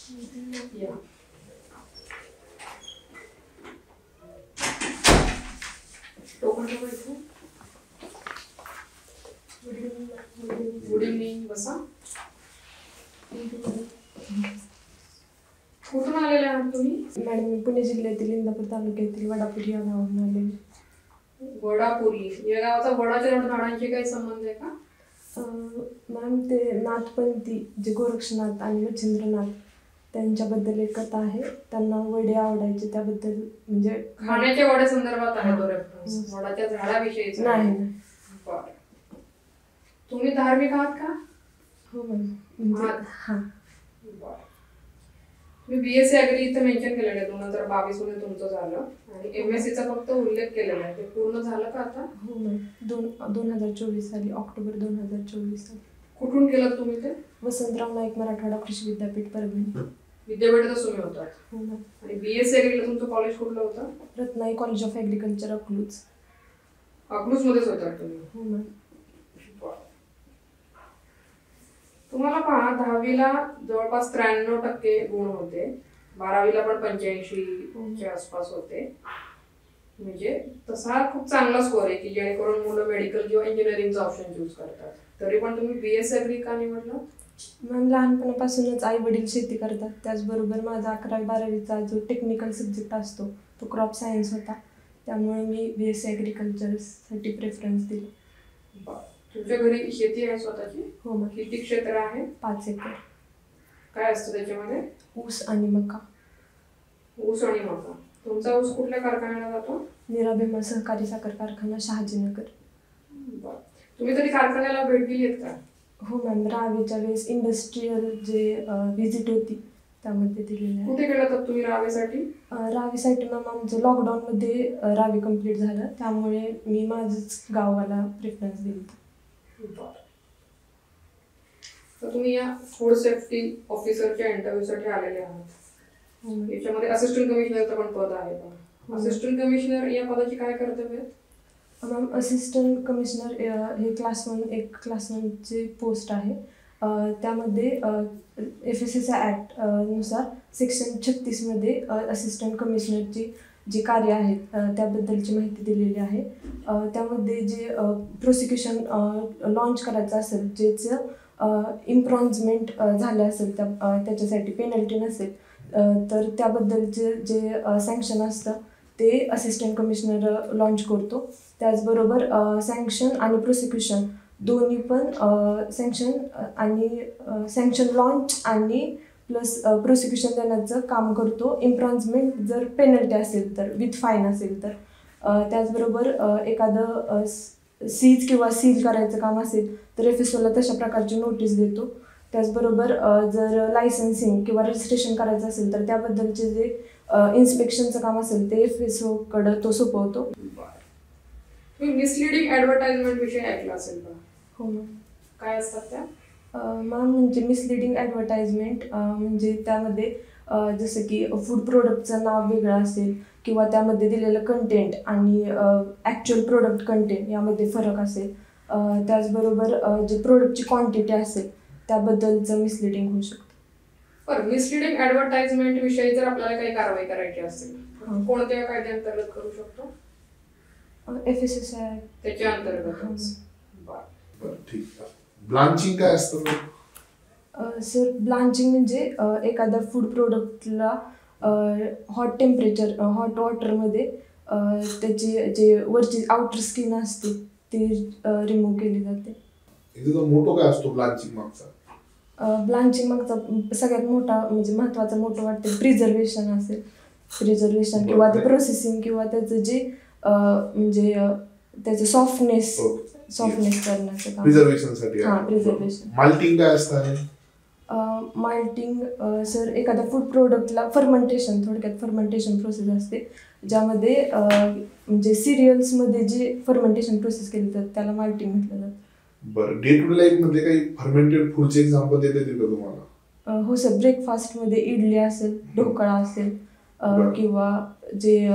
या टोकन ठेवायचं. Good evening. बसा. कुठून आलेले आहात तुम्ही? मॅडम मी पुणे जिल्ह्यातील इंदापूर तालुक्यातील वडापुरी या गावाहून आलेले. वडापुरी या गावाचा वडाच्या झाडांशी काही संबंध आहे का? मॅम ते नाथपंथी जे गोरक्षनाथ आणि मच्छिंद्रनाथ त्यांच्याबद्दल एक कथा आहे. त्यांना वडे आवडायचे त्याबद्दल, म्हणजे खाण्याच्या वड्या संदर्भात आहे तो रेफरन्स, वडाच्या झाडाविषयी नाही. बरं. तुम्ही धार्मिक आहात का? हो मॅम. म्हणजे हां. बरं. मी BSc ॲग्री इथं मेन्शन केलेलं आहे 2022 मध्ये तुमचं झालं आणि MSc चा फक्त उल्लेख केलेला आहे. ते पूर्ण झालं का आता? हो मॅम. 2024 साली, ऑक्टोबर 2024 साली. कुठून केलं तुम्ही ते? वसंतराव नाईक मराठवाडा कृषी विद्यापीठ परभणी. विद्यापीठातच तुम्ही होतात? हो मॅम. आणि BSc ॲग्रीला तुमचं कॉलेज कुठलं होतं? रत्नाई कॉलेज ऑफ ॲग्रिकल्चर अकलूज. अकलूजमध्येच होतात तुम्ही? हो मॅम. तुम्हाला पहा 10वीला जवळपास 93% गुण होते, 12वीला पण 85 च्या आसपास होते. म्हणजे तसा खूप चांगला स्कोर आहे की जेणेकरून मुलं मेडिकल किंवा इंजिनिअरिंगचा ऑप्शन चूज करतात. तरी पण तुम्ही BSc ॲग्री का निवडलं? मॅम लहानपणापासूनच आई वडील शेती करतात. त्याचबरोबर माझा 11वी-12वीचा जो टेक्निकल सब्जेक्ट असतो तो क्रॉप सायन्स होता. त्यामुळे मी BSc ॲग्रिकल्चरसाठी प्रेफरन्स दिला. तुमच्या घरी शेती आहे स्वतःची? हो मॅम. किती क्षेत्र आहे? 5 एकर. काय असतं त्याच्यामध्ये? ऊस आणि मका. ऊस आणि मका. तुमचा ऊस कुठल्या कारखान्याला जातो? निराभिमा सहकारी साखर कारखाना शहाजीनगर. तुम्ही कधी कारखान्याला भेट दिली आहेत का? हो मॅम. रावेच्या वेळेस इंडस्ट्रीयल जे व्हिजिट होती त्यामध्ये दिलेली आहे. कुठे गेला होता तुम्ही रावेसाठी? रावेसाठी मॅम आमचं लॉकडाऊनमध्ये रावे कंप्लीट झालं, त्यामुळे मी माझंच गावाला प्रेफरन्स दिली. तर तुम्ही या फूड सेफ्टी ऑफिसरच्या इंटरव्ह्यूसाठी आलेले आहात. याच्यामध्ये असिस्टंट कमिशनरचं पण पद आहे का? असिस्टंट कमिशनर या पदाची काय कर्तव्य आहेत? मॅम असिस्टंट कमिशनर हे क्लास 1ची पोस्ट आहे. त्यामध्ये FSSAI ॲक्ट नुसार सेक्शन 36 मध्ये असिस्टंट कमिशनरची जी कार्य आहेत त्याबद्दलची माहिती दिलेली आहे. त्यामध्ये जे प्रोसिक्युशन लॉन्च करायचं असेल, ज्याचं इम्प्रॉन्जमेंट झालं असेल त्याच्यासाठी पेनल्टी नसेल, तर त्याबद्दलचे जे सँक्शन असतं ते असिस्टंट कमिशनर लॉन्च करतो. त्याचबरोबर सँक्शन आणि प्रोसिक्युशन दोन्ही पण सँक्शन लॉन्च आणि प्लस प्रोसिक्युशन देण्याचं काम करतो. इम्प्रॉन्जमेंट जर पेनल्टी असेल तर, विथ फाईन असेल तर. त्याचबरोबर एखादं सीज किंवा सील करायचं काम असेल तर FSOला तशा प्रकारची नोटीस देतो. त्याचबरोबर जर लायसन्सिंग किंवा रजिस्ट्रेशन करायचं असेल तर त्याबद्दलचे जे इन्स्पेक्शनचं काम असेल ते FSOकडं तो सोपवतो. तुम्ही मिसलिडिंग ॲडव्हर्टाइजमेंट विषयी ऐकलं असेल का? हो मॅम. काय असतात त्या? मॅम म्हणजे मिसलिडिंग ॲडव्हर्टाइजमेंट म्हणजे त्यामध्ये जसं की फूड प्रोडक्टचं नाव वेगळं असेल किंवा त्यामध्ये दिलेलं कंटेंट आणि ॲक्च्युअल प्रोडक्ट कंटेंट यामध्ये फरक असेल. त्याचबरोबर जे प्रोडक्टची क्वांटिटी असेल त्याबद्दलचं मिसलिडिंग होऊ शकतं. बरं, मिसलिडिंग ॲडव्हर्टाइजमेंट विषयी जर आपल्याला काही कारवाई करायची असेल कोणत्या कायद्याअंतर्गत करू शकतो? FSSAI त्याच्या अंतर्गत. बरं, ठीक आहे. ब्लांचिंग काय असतं? सर ब्लांचिंग म्हणजे एखाद्या फूड प्रोडक्टला हॉट वॉटरमध्ये त्याची जे वरची आउटर स्किन असते ती रिमूव्ह केली जाते. मोठो काय असतो ब्लांचिंग मागचा? ब्लांचिंग मागचा सगळ्यात मोठा म्हणजे महत्त्वाचा मोठं वाटतं प्रिझर्वेशन असेल. प्रिझर्वेशन किंवा ते प्रोसेसिंग किंवा त्याचं जे म्हणजे त्याचं सॉफ्टनेस करण्याचं काम. प्रिझर्वेशनसाठी. हां, प्रिझर्वेशन. माल्टिंग काय असतं? माल्टिंग सर एखाद्या फूड प्रोडक्टला थोडक्यात फर्मेंटेशन प्रोसेस असते, ज्यामध्ये म्हणजे सिरियल्समध्ये जे फर्मेंटेशन प्रोसेस केली जाते त्याला माल्टिंग म्हटलं जातं. बरं, डे टू डे लाईफ मध्ये काही फर्मेंटेड फूडचे एक्झाम्पल देता येतील का तुम्हाला? हो सर. ब्रेकफास्टमध्ये इडली असेल, ढोकळा असेल किंवा जे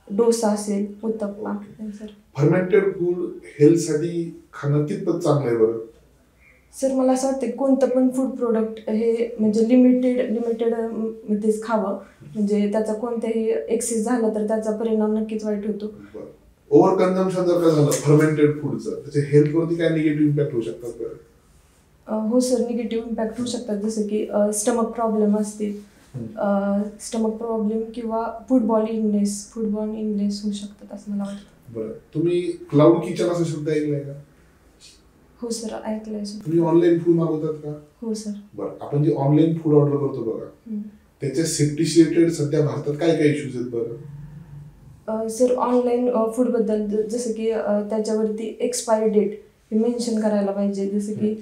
डोसा असेल, उत्तप्पा. फर्मेंटेड फूड हेल्थसाठी खाणं कितपत चांगलं आहे बरं? सर मला असं वाटतं की कोणतं पण फूड प्रोडक्ट हे म्हणजे लिमिटेड मध्येच खावं, म्हणजे त्याचा कोणताही एक्सेस झाला तर त्याचा परिणाम नक्कीच वाईट होतो. ओव्हर कन्झम्पशन जर का झालं फर्मेंटेड फूडचं, त्याचे हेल्थवरती काय निगेटिव्ह इम्पॅक्ट होऊ शकतात बरं? हो सर, निगेटिव्ह इम्पॅक्ट होऊ शकतात, जसं की स्टमक प्रॉब्लेम असतील, स्टमक प्रॉब्लेम किंवा फूडबॉर्न इलनेस होऊ शकतात असं मला वाटतं. बरं, तुम्ही क्लाउड किचन असं शब्द ऐकलाय का? हो सर, ऐकलंय सर. तुम्ही ऑनलाईन फूड मागवतात का? हो सर. बरं, आपण जे ऑनलाईन फूड ऑर्डर करतो बघा, त्याच्या सेफ्टी रिलेटेड सध्या भारतात काय काय इश्यूज आहेत बरं? सर ऑनलाईन फूडबद्दल जसं की त्याच्यावरती एक्सपायरी डेट हे मेन्शन करायला पाहिजे, जसं की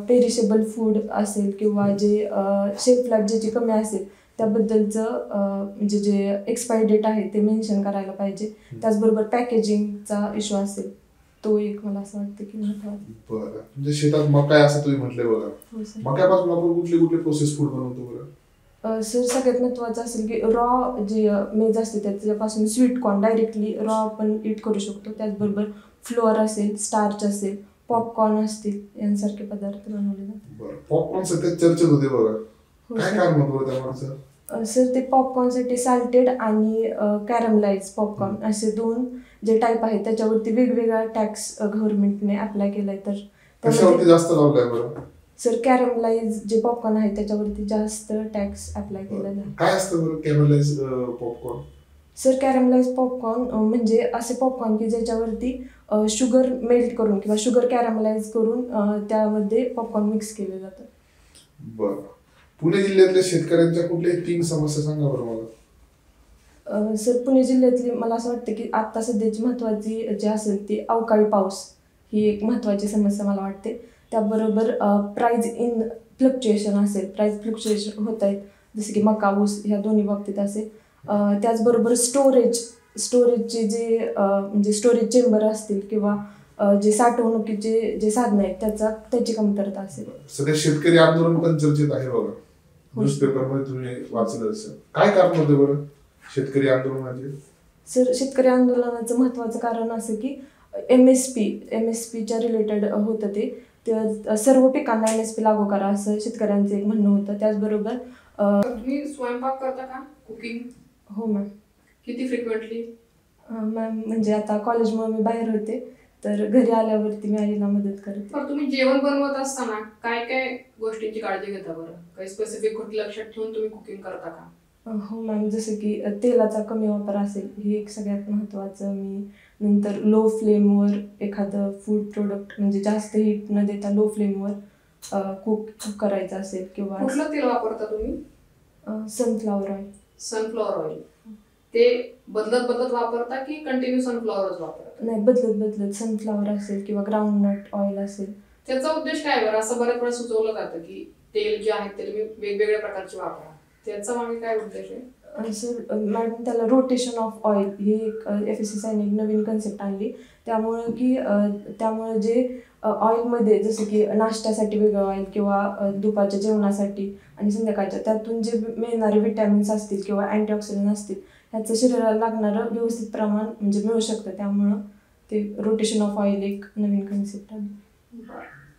पेरिशेबल फूड असेल किंवा जे शेल्फ लाईफ ज्याची कमी असेल त्याबद्दलचं म्हणजे जे एक्सपायरी डेट आहे ते मेन्शन करायला पाहिजे. त्याचबरोबर पॅकेजिंगचा इश्यू असेल तो एक मला असं वाटतं की महत्त्वाचं. बरं, म्हणजे शेतात मका असं तुम्ही म्हटले बघा, हो सर. मक्यापासून आपण कुठले प्रोसेस फूड बनवतो बरं? सर सगळ्यात महत्त्वाचं असेल की रॉ जे मेज असते त्याच्यापासून स्वीट कॉर्न डायरेक्टली रॉ आपण ईट करू शकतो. त्याचबरोबर फ्लोअर असेल, स्टार्च असेल, पॉपकॉर्न असतील, यांसारखे पदार्थ बनवले जातात. बरं, पॉपकॉर्न सध्या चर्चेत होते बघा, काय कारण होतं त्यामागचं? सर ते पॉपकॉर्नसाठी साल्टेड आणि कॅरमलाइज पॉपकॉर्न असे दोन जे टाईप आहेत त्याच्यावरती वेगवेगळा टॅक्स गव्हर्नमेंटने अप्लाय केलाय. तर कशावरती जास्त लावलाय बरं? सर कॅरमलाइज जे पॉपकॉर्न आहे त्याच्यावरती जास्त टॅक्स अप्लाय केला जातो. काय असतं बरं caramelise popcorn? Sir caramelise popcorn म्हणजे असे पॉपकॉर्न की ज्याच्यावरती शुगर मेल्ट करून किंवा शुगर कॅरमलाइज करून त्यामध्ये पॉपकॉर्न मिक्स केले जातं. बरं, पुणे जिल्ह्यातल्या शेतकऱ्यांच्या कुठल्याही 3 समस्या सांगा बरं मला. सर पुणे जिल्ह्यातली मला असं वाटतं की आत्ता सध्याची महत्त्वाची जी असेल ती अवकाळी पाऊस ही एक महत्त्वाची समस्या मला वाटते. त्याबरोबर प्राईज इन फ्लक्च्युएशन असेल, प्राईज फ्लक्च्युएशन होत आहेत जसं की मका ऊस ह्या दोन्ही बाबतीत असेल. त्याचबरोबर स्टोरेजचे जे म्हणजे स्टोरेज चेंबर असतील किंवा जे साठवणुकीचे जे साधनं आहेत त्याची कमतरता असेल. सध्या शेतकरी आंदोलन पण चर्चेत आहे बघा, न्यूजपेपरमध्ये तुम्ही वाचलं असेल, काय कारण होते बरं शेतकरी आंदोलनाचे? सर शेतकरी आंदोलनाचं महत्त्वाचं कारण असं की MSPच्या रिलेटेड होतं ते सर्व पिकांना MSP लागू करा असं शेतकऱ्यांचं एक म्हणणं होतं. त्याचबरोबर तुम्ही स्वयंपाक करता का, कुकिंग? हो मॅम. किती फ्रिक्वेंटली? मॅम म्हणजे आता कॉलेजमुळे मी बाहेर होते तर घरी आल्यावरती मी आईला मदत करते. पण तुम्ही जेवण बनवत असताना काय काय गोष्टींची काळजी घेता बरं? काही स्पेसिफिक गोष्टी लक्षात ठेवून तुम्ही कुकिंग करता का? हो मॅम, जसं की तेलाचा कमी वापर असेल हे एक सगळ्यात महत्त्वाचं. मी नंतर लो फ्लेमवर एखादं फूड प्रोडक्ट म्हणजे जास्त हीट न देता लो फ्लेमवर कुक करायचं असेल किंवा कुठलं तेल वापरता तुम्ही? Sunflower oil. सनफ्लॉवर ऑइल ते बदलत वापरता की कंटिन्यू सनफ्लॉवरच वापरता? नाही, बदलत सनफ्लॉवर असेल किंवा ग्राउंडनट ऑइल असेल. त्याचा उद्देश काय बरं? असं बऱ्याच वेळा सुचवलं जातं की तेल जे आहे ते तुम्ही वेगवेगळ्या प्रकारचे वापरा, त्याचा मागे काय उद्देश आहे? सर मॅडम त्याला रोटेशन ऑफ ऑइल ही एक FSSAIने एक नवीन कन्सेप्ट आणली. त्यामुळे जे ऑइलमध्ये जसं की नाश्त्यासाठी वेगळं ऑइल किंवा दुपारच्या जेवणासाठी आणि संध्याकाळच्या त्यातून जे मिळणारे विटॅमिन्स असतील किंवा अँटीऑक्सिडंट असतील ह्याचं शरीराला लागणारं व्यवस्थित प्रमाण म्हणजे मिळू शकतं. त्यामुळं ते रोटेशन ऑफ ऑइल एक नवीन कन्सेप्ट आली.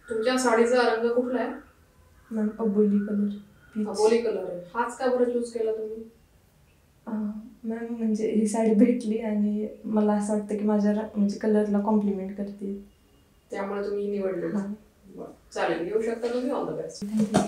तुमच्या साडीचा रंग कुठला आहे? मॅम अबोली कलर. अबोली कलर आहे. हाच का बरं चूज केला तुम्ही? मॅम म्हणजे ही साडी भेटली आणि मला असं वाटतं की माझ्या म्हणजे कलरला कॉम्प्लिमेंट करते, त्यामुळे तुम्ही निवडले. चालेल, येऊ शकता तुम्ही. All the best. थँक्यू.